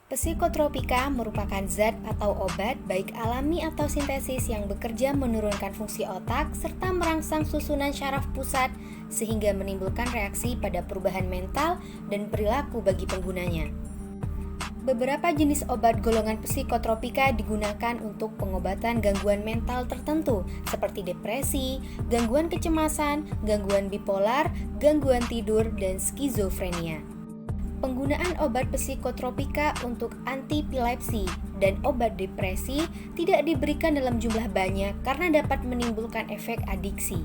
Psikotropika merupakan zat atau obat baik alami atau sintesis yang bekerja menurunkan fungsi otak serta merangsang susunan syaraf pusat sehingga menimbulkan reaksi pada perubahan mental dan perilaku bagi penggunanya. Beberapa jenis obat golongan psikotropika digunakan untuk pengobatan gangguan mental tertentu seperti depresi, gangguan kecemasan, gangguan bipolar, gangguan tidur, dan skizofrenia. Penggunaan obat psikotropika untuk antipilepsi dan obat depresi tidak diberikan dalam jumlah banyak karena dapat menimbulkan efek adiksi.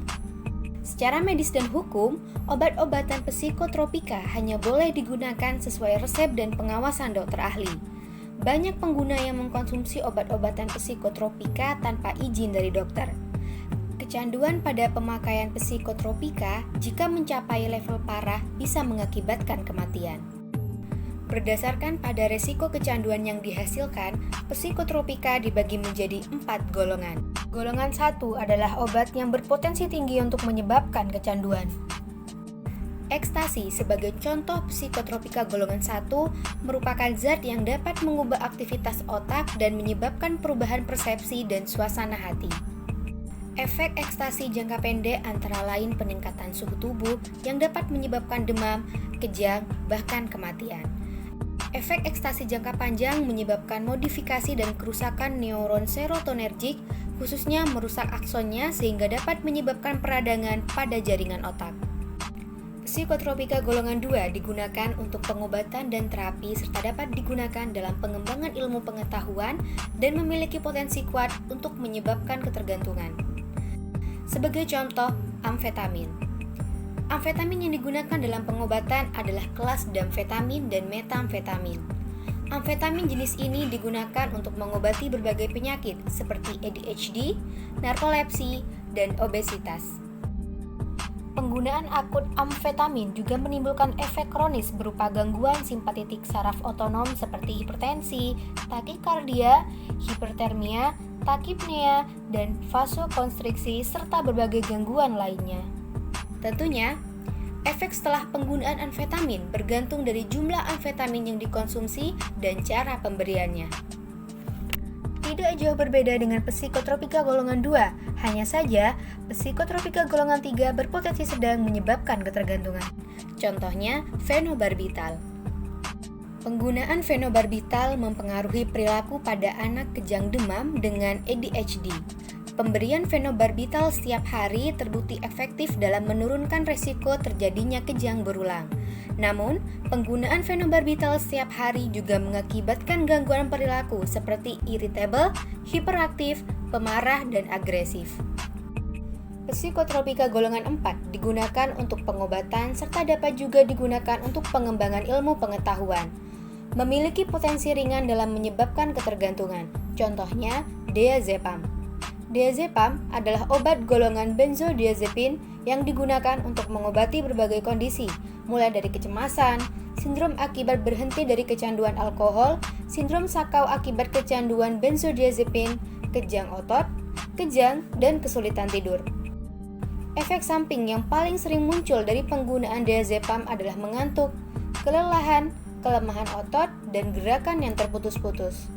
Secara medis dan hukum, obat-obatan psikotropika hanya boleh digunakan sesuai resep dan pengawasan dokter ahli. Banyak pengguna yang mengkonsumsi obat-obatan psikotropika tanpa izin dari dokter. Kecanduan pada pemakaian psikotropika jika mencapai level parah bisa mengakibatkan kematian. Berdasarkan pada resiko kecanduan yang dihasilkan, psikotropika dibagi menjadi 4 golongan. Golongan 1 adalah obat yang berpotensi tinggi untuk menyebabkan kecanduan. Ekstasi sebagai contoh psikotropika golongan 1 merupakan zat yang dapat mengubah aktivitas otak dan menyebabkan perubahan persepsi dan suasana hati. Efek ekstasi jangka pendek antara lain peningkatan suhu tubuh yang dapat menyebabkan demam, kejang, bahkan kematian. Efek ekstasi jangka panjang menyebabkan modifikasi dan kerusakan neuron serotonergik, khususnya merusak aksonnya sehingga dapat menyebabkan peradangan pada jaringan otak. Psikotropika golongan 2 digunakan untuk pengobatan dan terapi serta dapat digunakan dalam pengembangan ilmu pengetahuan dan memiliki potensi kuat untuk menyebabkan ketergantungan. Sebagai contoh, amfetamin. Amfetamin yang digunakan dalam pengobatan adalah kelas damfetamin dan metamfetamin. Amfetamin jenis ini digunakan untuk mengobati berbagai penyakit seperti ADHD, narkolepsi, dan obesitas. Penggunaan akut amfetamin juga menimbulkan efek kronis berupa gangguan simpatetik saraf otonom seperti hipertensi, takikardia, hipertermia, takipnea, dan vasokonstriksi serta berbagai gangguan lainnya. Tentunya, efek setelah penggunaan amfetamin bergantung dari jumlah amfetamin yang dikonsumsi dan cara pemberiannya. Tidak jauh berbeda dengan psikotropika golongan 2, hanya saja psikotropika golongan 3 berpotensi sedang menyebabkan ketergantungan. Contohnya, fenobarbital. Penggunaan fenobarbital mempengaruhi perilaku pada anak kejang demam dengan ADHD. Pemberian fenobarbital setiap hari terbukti efektif dalam menurunkan resiko terjadinya kejang berulang. Namun, penggunaan fenobarbital setiap hari juga mengakibatkan gangguan perilaku seperti irritable, hiperaktif, pemarah, dan agresif. Psikotropika golongan 4 digunakan untuk pengobatan serta dapat juga digunakan untuk pengembangan ilmu pengetahuan. Memiliki potensi ringan dalam menyebabkan ketergantungan. Contohnya, diazepam. Diazepam adalah obat golongan benzodiazepin yang digunakan untuk mengobati berbagai kondisi, mulai dari kecemasan, sindrom akibat berhenti dari kecanduan alkohol, sindrom sakau akibat kecanduan benzodiazepin, kejang otot, kejang, dan kesulitan tidur. Efek samping yang paling sering muncul dari penggunaan diazepam adalah mengantuk, kelelahan, kelemahan otot, dan gerakan yang terputus-putus.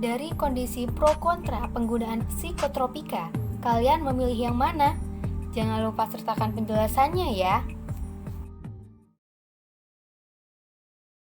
Dari kondisi pro kontra penggunaan psikotropika, kalian memilih yang mana? Jangan lupa sertakan penjelasannya ya.